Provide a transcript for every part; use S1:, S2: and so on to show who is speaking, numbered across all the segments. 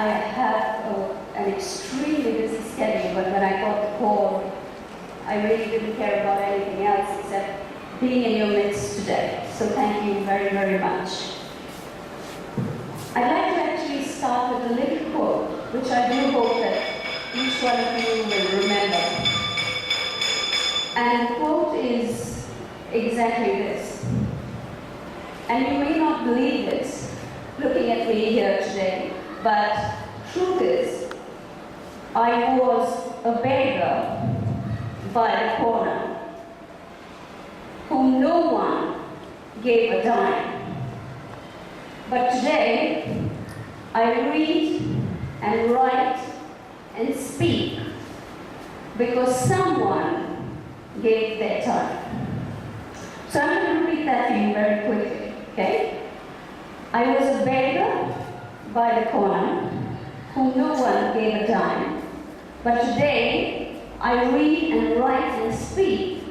S1: I have an extremely busy schedule, but when I got the call, I really didn't care about anything else except being in your midst today. So thank you very, very much. I'd like to actually start with a little quote, which I do hope that each one of you will remember. And the quote is exactly this. And you may not believe this, looking at me here today, but truth is, I was a beggar by the corner, whom no one gave a dime. But today, I read and write and speak because someone gave their time. So I'm going to repeat that to you very quickly, okay? I was a beggar by the corner, whom no one gave a dime. But today, I read and write and speak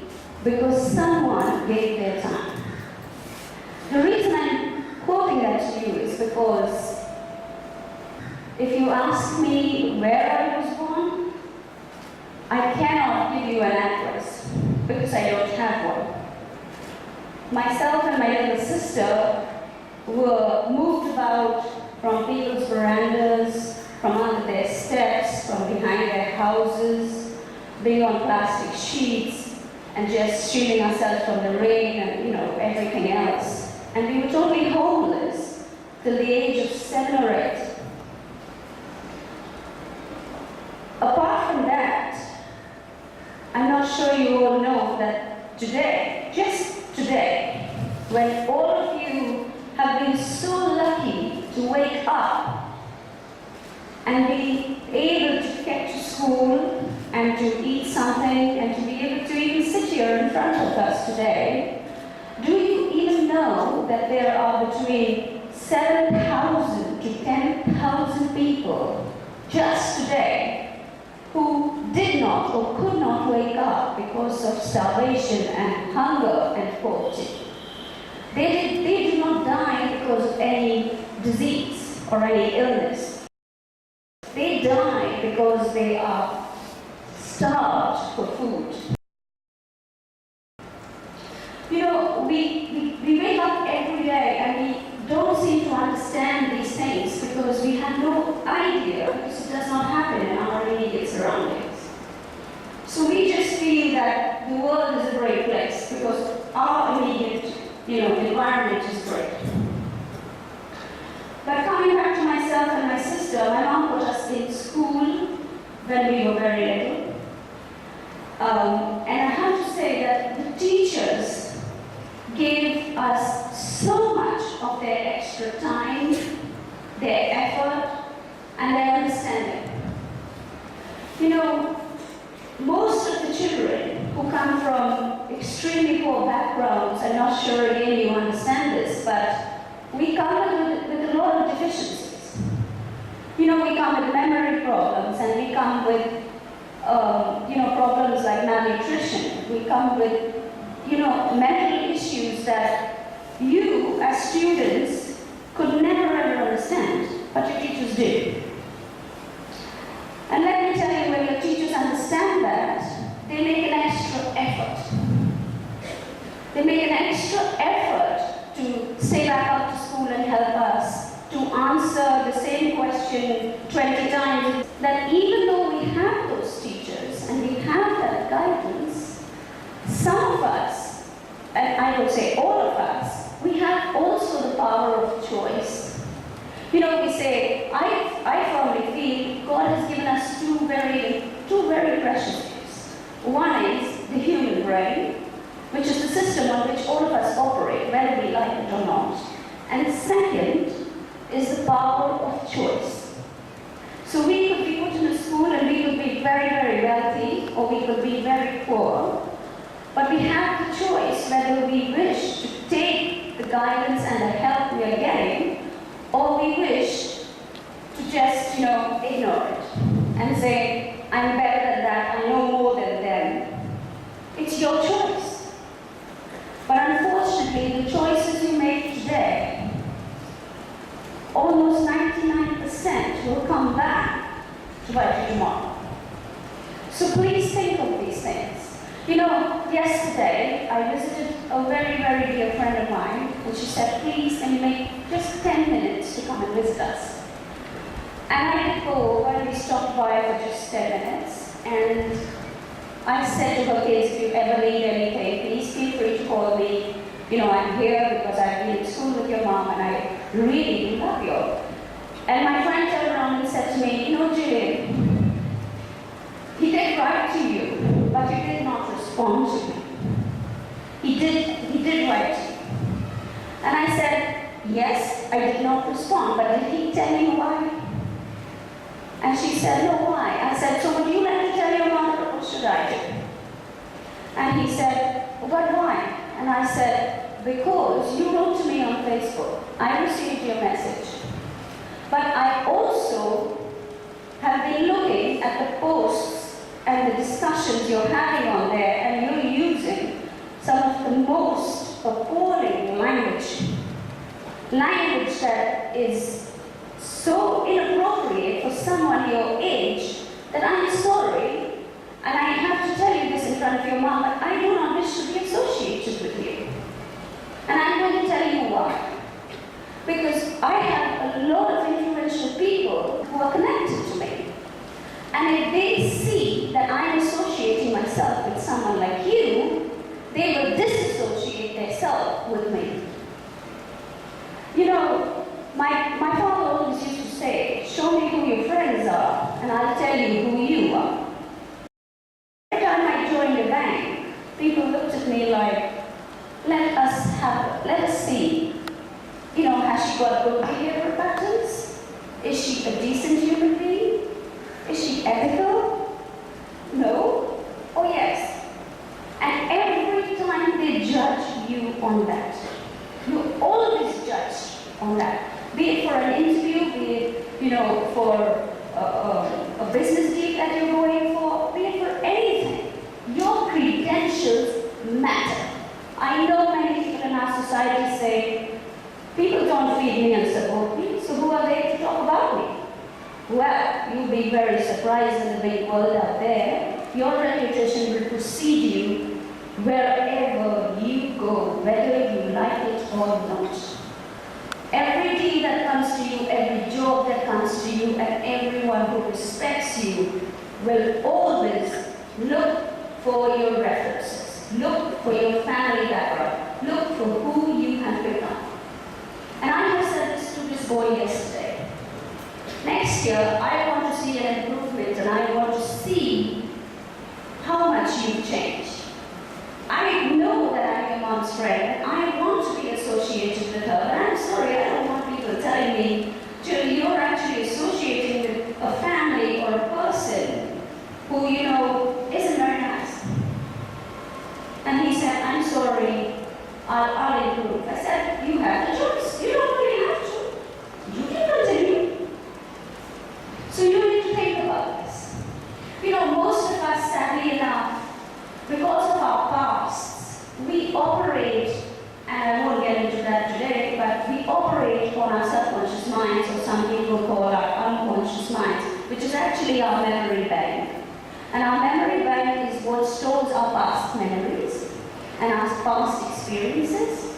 S1: because someone gave their time. The reason I'm quoting that to you is because if you ask me where I was born, I cannot give you an address because I don't have one. Myself and my little sister were moved about from people's verandas, from under their steps, from behind their houses, being on plastic sheets, and just shielding ourselves from the rain and everything else. And we were totally homeless till the age of 7 or 8. Apart from that, I'm not sure you all know that today, just today, when all of you have been so lucky to wake up and be able to get to school and to eat something and to be able to even sit here in front of us today, do you even know that there are between 7,000 to 10,000 people just today who did not or could not wake up because of starvation and hunger and poverty? They do not die because of any disease or any illness. They die because they are starved for food. We wake up every day and we don't seem to understand these things because we have no idea, because it does not happen in our immediate surroundings. So we just feel that the world is a great place because our immediate environment is great. But coming back to myself and my sister, my mom put us in school when we were very little. And I have to say that the teachers gave us so much of their extra time, their effort, and their understanding. Most of the children who come from extremely poor backgrounds, I'm not sure again you understand this, but we come with a lot of deficiencies. We come with memory problems, and we come with problems like malnutrition. We come with mental issues that you as students could never ever understand, but your teachers do. And let me tell you, when your teachers understand that, they make an extra effort. They make an extra effort to stay back up to school and help us, to answer the same question 20 times. That even though we have those teachers and we have that guidance, some of us, and I would say all of us, we have also the power of choice. We say, I firmly feel God has given us two very precious gifts. One is the human brain, which is the system on which all of us operate, whether we like it or not. And second is the power of choice. So we could be put in a school and we could be very, very wealthy, or we could be very poor, but we have the choice whether we wish to take the guidance and the help we are getting, or we wish to just, ignore it and say, I'm better than that, I know more than them. It's your choice. But unfortunately, the choices you make today, almost 99% 100% will come back to bite you tomorrow. So please think of these things. You know, yesterday I visited a very, very dear friend of mine, and she said, please, can you make just 10 minutes to come and visit us? And I did go over, and we stopped by for just 10 minutes, and I said to her, kids, if you ever need anything, please feel free to call me. You know, I'm here because I've been in school with your mom, and I really love you. And my friend turned around and said to me, you know, Jillian, he did write to you, but you did not respond to me. He did write to you. And I said, yes, I did not respond, but did he tell you why? And she said, no, why? I said, so would you like to tell your mother, or what should I do? And he said, but why? And I said, because you wrote to me on Facebook. I received your message. But I also have been looking at the posts and the discussions you're having on there, and you're using some of the most appalling language that is so inappropriate for someone your age that I'm sorry, and I have to tell you this in front of your mom, but I do not wish to be associated with you. And I'm going to tell you why. Because I have a lot of influential people who are connected to me. And if they see that I'm associating myself with someone like you, they will disassociate themselves with me. You know, my father always used to say, show me who your friends are, and I'll tell you who you are. Every time I joined the bank, people looked at me like, let us see. You know, has she got good behavior patterns? Is she a decent human being? Is she ethical? No? Oh yes. And every time they judge you on that, you always judge on that. Be it for an interview, be it, you know, for a business deal that you're going for, be it for anything. Your credentials matter. I know many people in our society say, people don't feed me and support me, so who are they to talk about me? Well, you'll be very surprised in the big world out there. Your reputation will precede you wherever you go, whether you like it or not. Every deal that comes to you, every job that comes to you, and everyone who respects you will always look for your references, look for your family background, look for who you have become. And I just said this to this boy yesterday. Next year, I want to see an improvement, and I want to see how much you've changed. I know that I'm your mom's friend, and I want to be associated with her, but I'm sorry, I don't want people telling me, Jill, you're actually associating with a family or a person who, you know, isn't very nice. And he said, I'm sorry, I'll improve. I said, you have the choice. You don't really have to. You can continue. So you need to think about this. You know, most of us, sadly enough, because of our pasts, we operate, and I won't get into that today, but we operate on our subconscious minds, or some people call our unconscious minds, which is actually our memory bank. And our memory bank is what stores our past memories and our past experiences.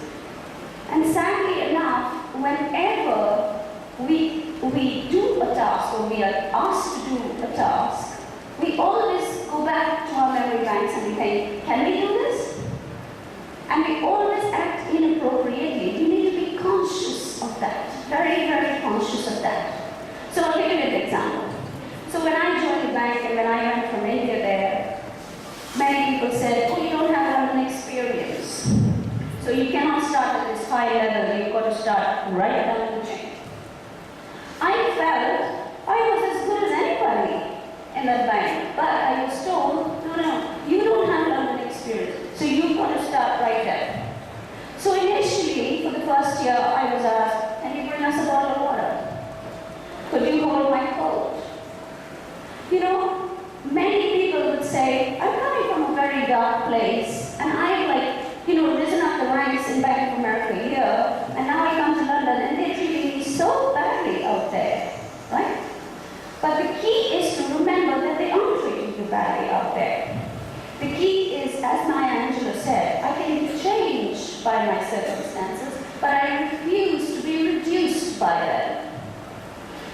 S1: And sadly enough, whenever we do a task, or we are asked to do a task, we always go back to our memory banks and we think, can we do this? And we always act inappropriately. We need to be conscious of that, very, very conscious of that. So I'll give you an example. So when I joined the bank and when I went from India there, many people said, oh, you don't have London experience. So you cannot start at this high level, you've got to start right down the chain. I felt I was as good as anybody in that bank, but I was told, no, you don't have London experience, so you've got to start right there. So initially, for the first year, I was asked, can you bring us a bottle of water? Could you hold my coat? You know, many people would say, I'm coming from a very dark place, and I've risen up the ranks in Bank of America here, and now I come to London, and they treat me reduced by my circumstances, but I refuse to be reduced by them.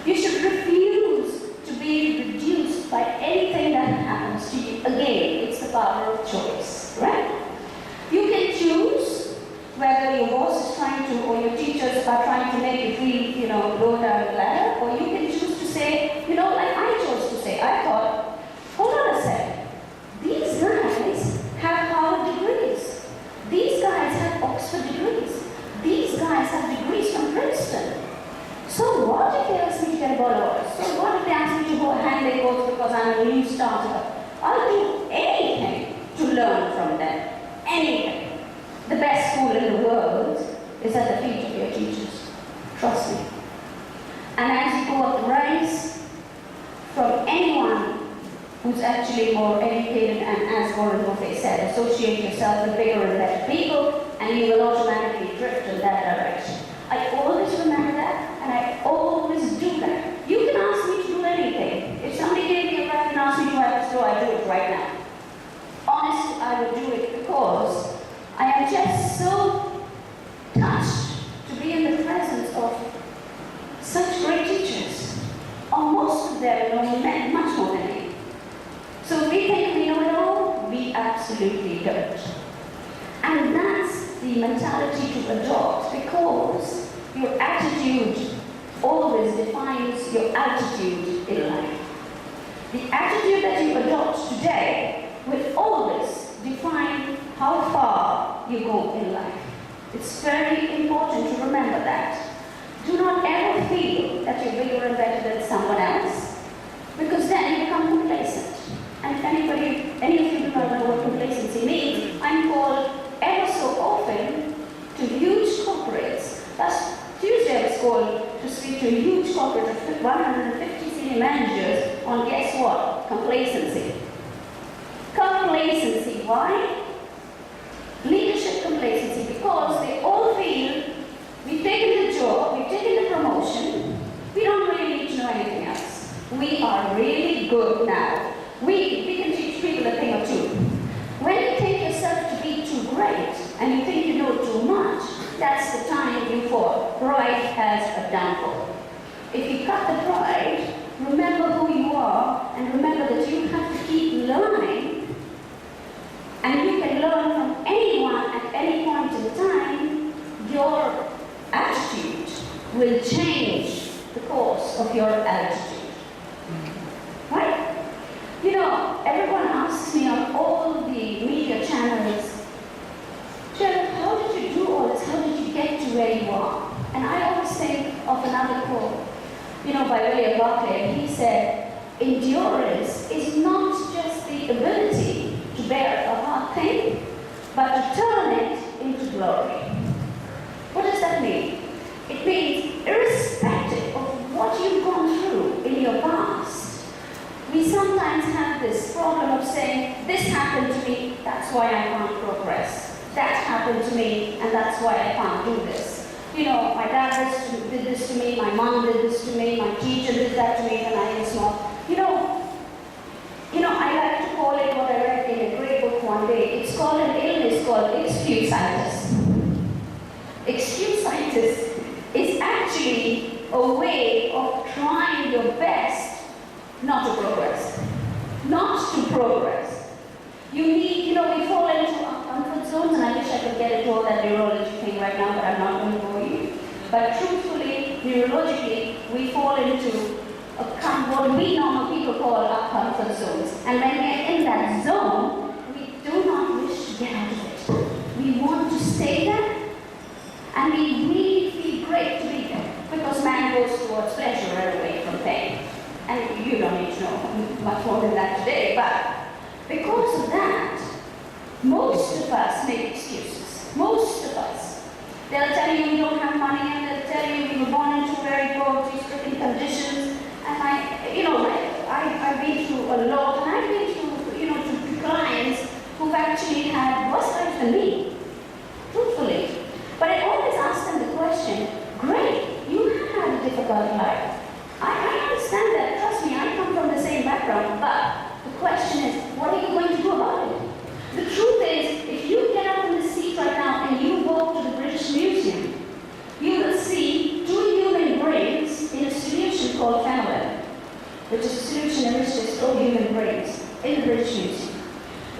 S1: You should refuse to be reduced by anything that happens to you. Again, it's the power of choice, right? You can choose whether your boss is trying to, or your teachers are trying to make you feel, low down the ladder, or you can choose to say, like I chose to say, I thought, hold on a second, these guys have Harvard degrees, these guys have Oxford degrees, these guys have degrees from Princeton. So what if they ask me to get a bottle? So what if they ask me to go hand their course because I'm a new starter? I'll do anything to learn from them. Anything. The best school in the world is at the feet of your teachers. Trust me. And as you go up the ranks, from anyone who's actually more educated and, as Warren Buffett said, associate yourself with bigger and better people, and you will automatically drift in that direction. I always remember that, and I always do that. You can ask me to do anything. If somebody gave me a rap and asked me to have this, I do it right now. Honestly, I would do it because I am just so touched to be in the presence of such great teachers. Or most of them know men much more than me. So we think we know it all, we absolutely don't. And that's the mentality to adopt, because your attitude always defines your altitude in life. The attitude that you adopt today will always define how far you go in life. It's very important to remember that. Do not ever feel that you're bigger and better than someone else, because then you become complacent. And if any of you do not know what complacency means, I'm called ever so often to huge corporates. Last Tuesday I was called to speak to a huge corporate of 150 senior managers on, guess what? Complacency. Complacency. Why? Leadership complacency, because they all feel we've taken the job, we've taken the promotion, we don't really need to know anything else. We are really good now. We can teach people a thing or two. When you take yourself to be too great and you think you know too much, that's the time you fall. Pride has a downfall. If you cut the pride, remember who you are and remember that you have to keep learning, and you can learn from anyone at any point in time. Your attitude will change the course of your altitude. Right? Everyone asks me on all the media channels, Jared, how did you do all this? How did you get to where you are? And I always think of another quote, by William Barclay. He said, endurance is not just the ability to bear a hard thing, but to turn it into glory. What does that mean? It means irrespective of what you've gone through in your past, we sometimes have this problem of saying, this happened to me, that's why I can't progress. That happened to me, and that's why I can't do this. My dad did this to me, my mom did this to me, my teacher did that to me when I was small. I like to call it what I read in a great book one day. It's called an illness called excusitis. Excusitis is actually a way of trying your best not to progress. Not to progress. You need, we fall into our comfort zones, and I wish I could get into all that neurology thing right now, but I'm not going to bore you. But truthfully, neurologically, we fall into what we normal people call our comfort zones. And when we're in that zone, we do not wish to get out of it. We want to stay there, and we really feel great to be there, because man goes towards pleasure and away from pain. And you don't need to know much more than that today, but because of that, most of us make excuses. Most of us. They'll tell you we don't have money, and they'll tell you we were born into very poverty-stricken conditions. And I've been through a lot, and I've been through, to clients who've actually had worse lives than me, truthfully. But I always ask them the question, great, you have had a difficult life. I understand that, trust me, I come from the same background, but the question is, what are you going to do about it? The truth is, if you get up in the seat right now and you walk which is a solution in which they store human brains in the British Museum.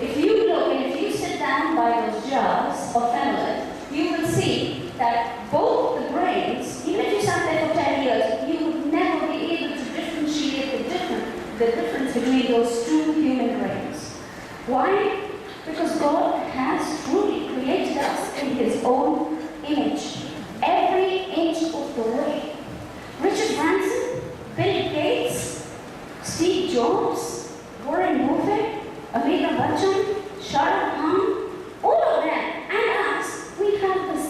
S1: If you look and if you sit down by those jars of phenolin, you will see that both the brains, even if you sat there for 10 years, you would never be able to differentiate the difference between those two human brains. Why? Because God has truly created us in His own image, every inch of the way. Richard Branson, Bill Gates, Steve Jobs, Warren Buffett, Amitabh Bachchan, Shah Rukh Khan, all of them and us, we have the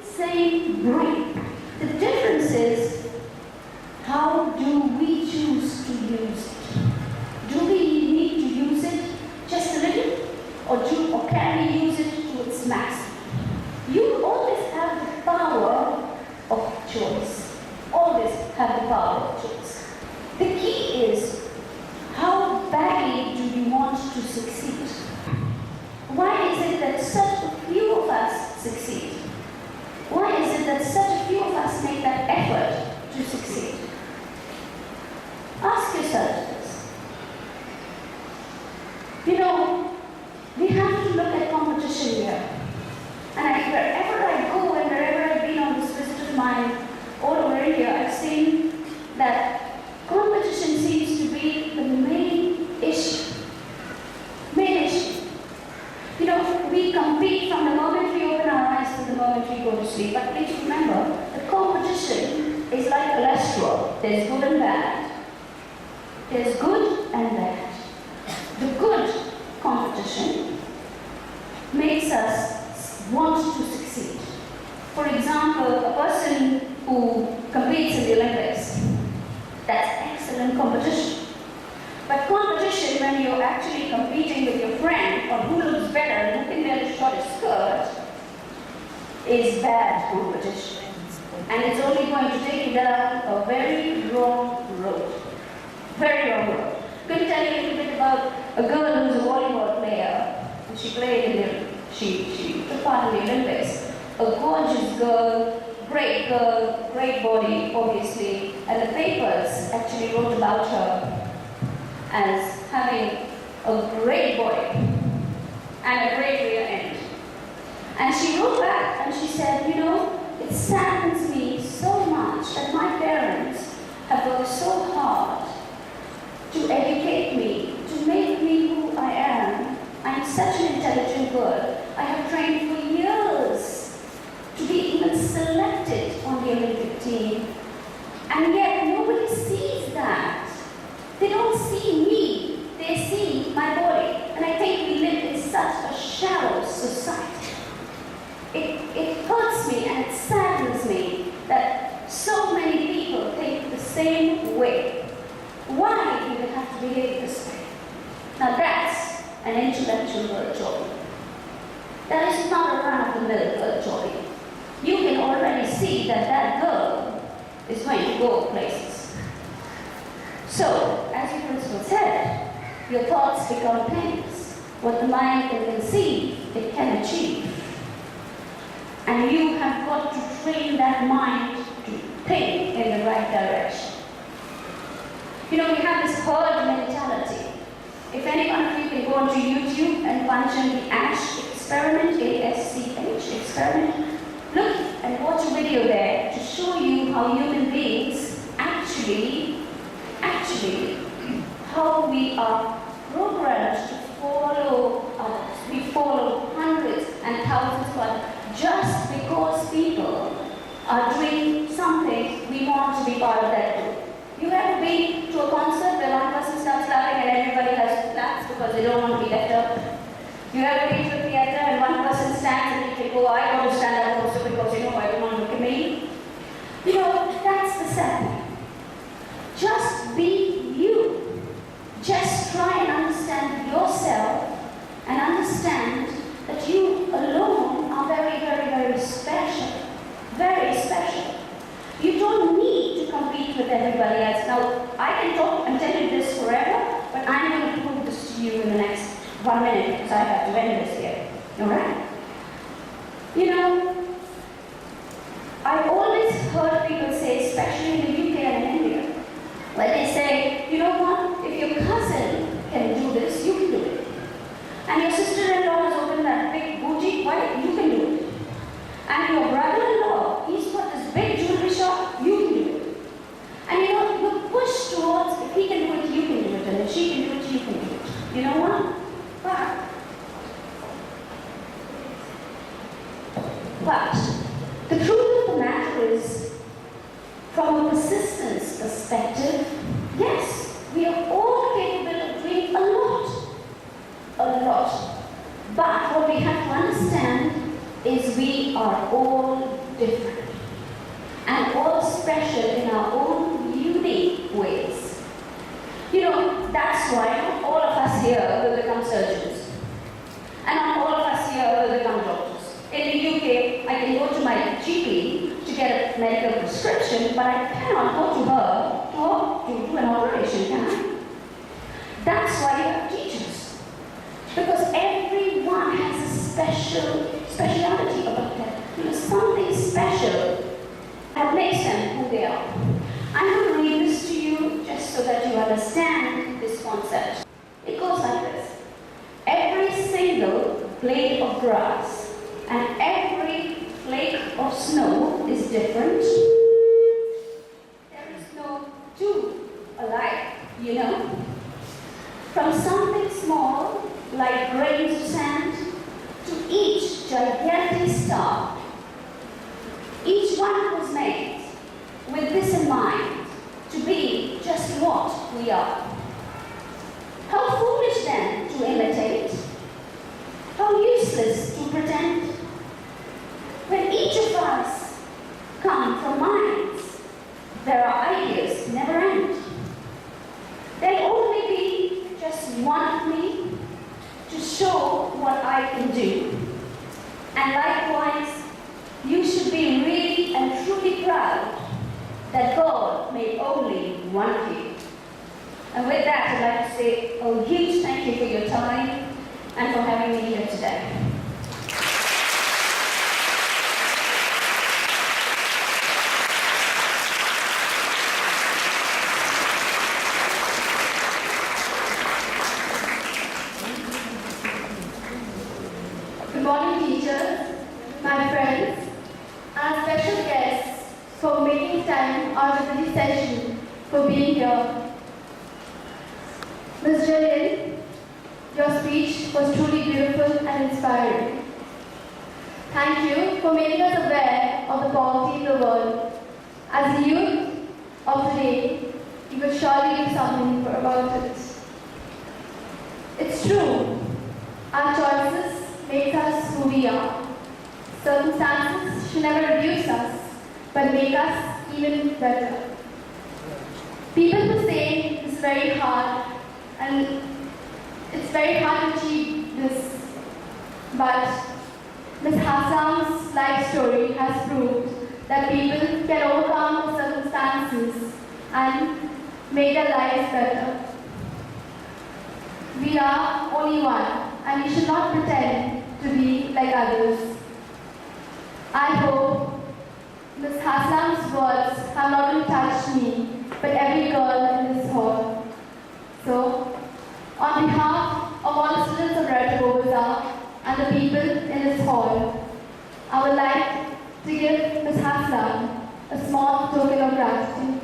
S1: same brain. The difference is, how do we choose to use it? Do we need to use it just a little, or can we use it to its maximum? You always have the power of choice. Always have the power of choice. The key is, how badly do you want to succeed? Why is it that such a few of us succeed? Why is it that such a few of us make that effort to succeed? Ask yourself this. You know, we have to look at competition here. And wherever I go and wherever I've been on this visit of mine, all over India, I've seen that competition seems to be the main issue. Main issue. You know, we compete from the moment we open our eyes to the moment we go to sleep. But please remember, the competition is like cholesterol. There's good and bad. There's good and bad. The good competition makes us want to succeed. For example, a person who competes in the Olympics, that's excellent competition. But competition when you're actually competing with your friend on who looks better and who can wear the shortest skirt is bad competition. And it's only going to take you down a very wrong road. Very wrong road. I'm going to tell you a little bit about a girl who's a volleyball player. And she played in she took part in the Olympics. A gorgeous girl, great body, obviously. And the papers actually wrote about her as having a great body and a great rear end. And she wrote back and she said, you know, it saddens me so much that my parents have worked so hard to educate me, to make me who I am. I'm such an intelligent girl. I have trained for years to be even selected on the Olympic team. And yet nobody sees that. They don't see me, they see my body. And I think we live in such a shallow society. It hurts me and it saddens me that so many people think the same way. Why do we have to behave this way? Now that's an intellectual girl joy. That is not a run-of-the-mill girl joy. You can already see that that girl is going to go places. So, as your principal said, your thoughts become things. What the mind can conceive, it can achieve. And you have got to train that mind to think in the right direction. You know, we have this herd mentality. If any one of you can go onto YouTube and punch in the ASH experiment, A-S-C-H experiment, look and watch a video there to show you how human beings actually, how we are programmed to follow others. We follow hundreds and thousands, but just because people are doing something, we want to be part of that group. You ever been to a concert where one person starts clapping and everybody has to clap because they don't want to be left out? You ever been to a theater and one person stands and you think, oh, I want to stand up also because, you know, I don't want to look at me? You know, that's the setting. Just be you. Just try and understand yourself and understand that you alone are very, very, very special. Very special. You don't need to compete with everybody else. Now, I can talk and tell you this forever, but I'm going to prove this to you in the next 1 minute because I have to end this here. Alright? You know, I always heard people say, especially in the UK and in India, where they say, assistance perspective, yes, we are all capable of doing a lot. A lot. But what we have to understand is we are all different and all special in our own unique ways. You know, that's why not all of us here will become surgeons. And not all of us here will become doctors. In the UK, I can go to my GP to get a medical prescription, but I cannot go to her to do an operation, can I? That's why you have teachers. Because everyone has a speciality about them. You know, something special that makes them who they are. I'm going to read this to you just so that you understand this concept. It goes like this. Every single blade of grass and every flake of snow is different. There is no two alike, you know. From something small, like grains of sand, to each gigantic star. Each one was made with this in mind, to be just what we are. How foolish then to imitate? How useless to pretend? When each of us come from minds, there are ideas never end. There'll only be just one of me to show what I can do. And likewise, you should be really and truly proud that God made only one of you. And with that, I'd like to say a huge thank you for your time and for having me here today.
S2: Good morning, teachers, my friends, and special guests for making time out of this session for being here. Ms. Jalil, your speech was truly beautiful and inspiring. Thank you for making us aware of the poverty in the world. As the youth of today, you will surely do something about it. It's true, our choices make us who we are. Circumstances should never reduce us, but make us even better. People who say it's very hard, and it's very hard to achieve this, but Ms. Hassan's life story has proved that people can overcome the circumstances and make their lives better. We are only one, and we should not pretend to be like others. I hope Ms. Hassan's words have not only touched me, but every girl in this hall. So, on behalf of all the students of Loreto Bobazar and the people in this hall, I would like to give Ms. Hassan a small token of gratitude.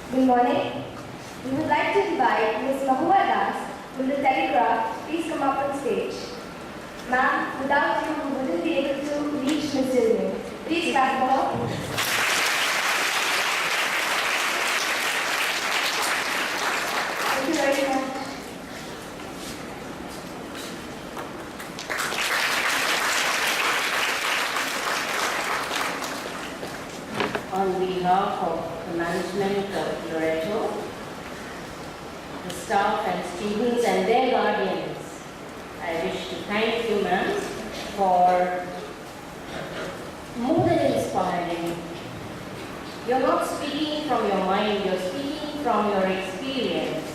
S3: Good morning. We would like to invite Ms. Mahua Das from the Telegraph. Please come up on stage. Ma'am, without you, we wouldn't be able to reach Ms. Zilman. Please clap for her. Thank you very much.
S4: On behalf of the management of Loreto, the staff and students and their guardians, I wish to thank you, ma'am, for more than inspiring. You're not speaking from your mind, you're speaking from your experience.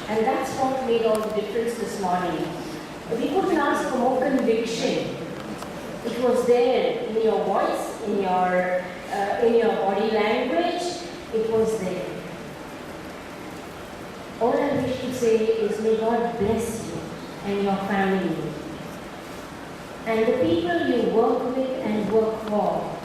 S4: And that's what made all the difference this morning. We couldn't ask for more conviction. It was there in your voice, in your body language. It was there. All I wish to say is may God bless you and your family. and the people you work with and work for.